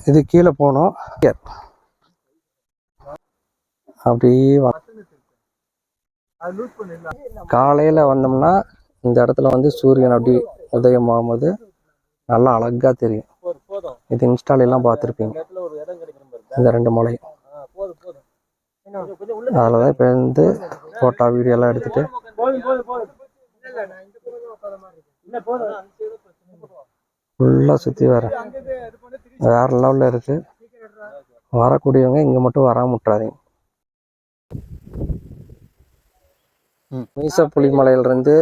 இது கீழே போனோம். அப்படி காலையில் வந்தோம்னா இந்த இடத்துல வந்து சூரியன் அப்படி உதயம் ஆகும்போது நல்லா அழகாக தெரியும். இது இன்ஸ்டாலெல்லாம் பார்த்துருப்பீங்க இந்த 2 மலையும். அதில் தான் இப்போ வந்து ஃபோட்டோ வீடியோலாம் எடுத்துகிட்டு ஃபுல்லாக சுற்றி வேறு லெவலில் இருக்குது. வரக்கூடியவங்க இங்கே மட்டும் வராமல் விட்றாதீங்க. மீசப்புலிமலையிலேருந்து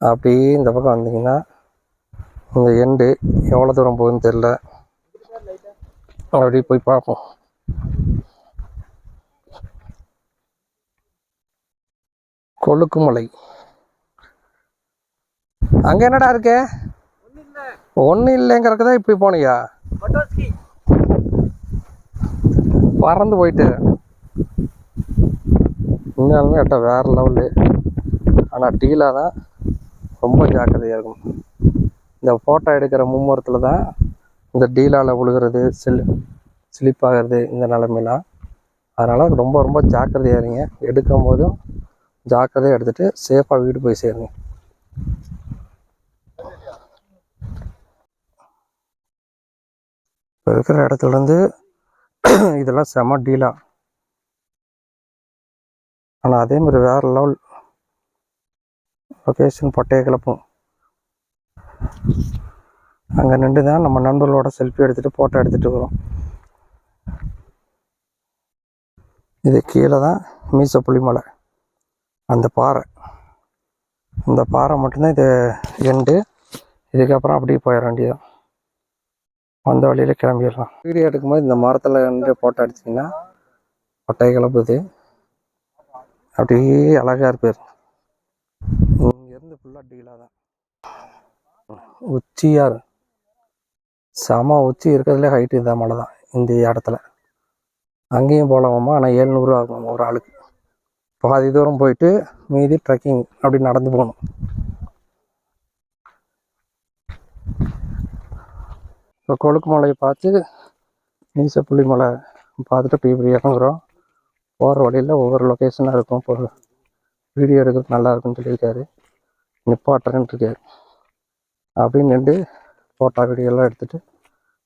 அப்படியே இந்த பக்கம் வந்தீங்கன்னா இந்த எண்டு எவ்வளோ தூரம் போகுதுன்னு தெரில. அப்படி போய் பார்ப்போம். கொழுக்குமலை அங்கே என்னடா இருக்கு? ஒன்றும் இல்லைங்கிறதுக்கு தான் இப்படி போனியா? பறந்து போயிட்டு உண்மையாலுமே எட்ட வேறு லெவலு. ஆனால் டீலாக தான் ரொம்ப ஜாக்கிரதையாக இருக்கும். இந்த ஃபோட்டோ எடுக்கிற மும்முரத்தில் தான் இந்த டீலாவில் விழுகிறது, ஸ்லிப் ஆகிறது இந்த நிலமையெல்லாம். அதனால் ரொம்ப ரொம்ப ஜாக்கிரதையாக இருங்க. எடுக்கும் போதும் ஜாக்கிரதையாக எடுத்துகிட்டு சேஃபாக வீடு போய் சேருங்க. இப்போ இருக்கிற இடத்துலேருந்து இதெல்லாம் செம டீலா. ஆனால் அதே மாதிரி வேறு லெவல் லொக்கேஷன் பட்டையை கிளப்பும். அங்கே நின்று தான் நம்ம நண்பர்களோட செல்ஃபி எடுத்துகிட்டு ஃபோட்டோ எடுத்துகிட்டு வரோம். இது கீழே தான் மீசப்புலிமலை. அந்த பாறை மட்டும்தான் இது எண்டு. இதுக்கப்புறம் அப்படியே போயிட வேண்டியதான். வந்த வழியில் கிளம்பிடலாம். வீடியோ எடுக்கும்போது இந்த மரத்தில் நின்று ஃபோட்டோ எடுத்திங்கன்னா பட்டையை கிளப்புது. அப்படியே அழகாக இருப்பார். இங்கேருந்து ஃபுல்லாக டீலாக தான். உச்சியாக செம உச்சி இருக்கிறதுலே ஹைட்டு இந்த மலை தான். இந்த இடத்துல அங்கேயும் போகலாமா. ஆனால் 700 ஆகும் ஒரு ஆளுக்கு. பாதி தூரம் போயிட்டு மீதி ட்ரெக்கிங் அப்படி நடந்து போகணும். இப்போ கொழுக்குமலையை பார்த்து மீசப்புலிமலை பார்த்துட்டு இப்படி இறங்குறோம். போகிற வழியில் ஒவ்வொரு லொக்கேஷனாக இருக்கும். இப்போ வீடியோ எடுக்கிறது நல்லா இருக்குன்னு சொல்லியிருக்காரு. நிப்பாட்டுறேன்னு இருக்காரு. அப்படின்னு நின்று ஃபோட்டோ வீடியோலாம் எடுத்துகிட்டு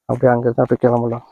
அப்படியே அங்கேருந்து அப்படி கிளம்பலாம்.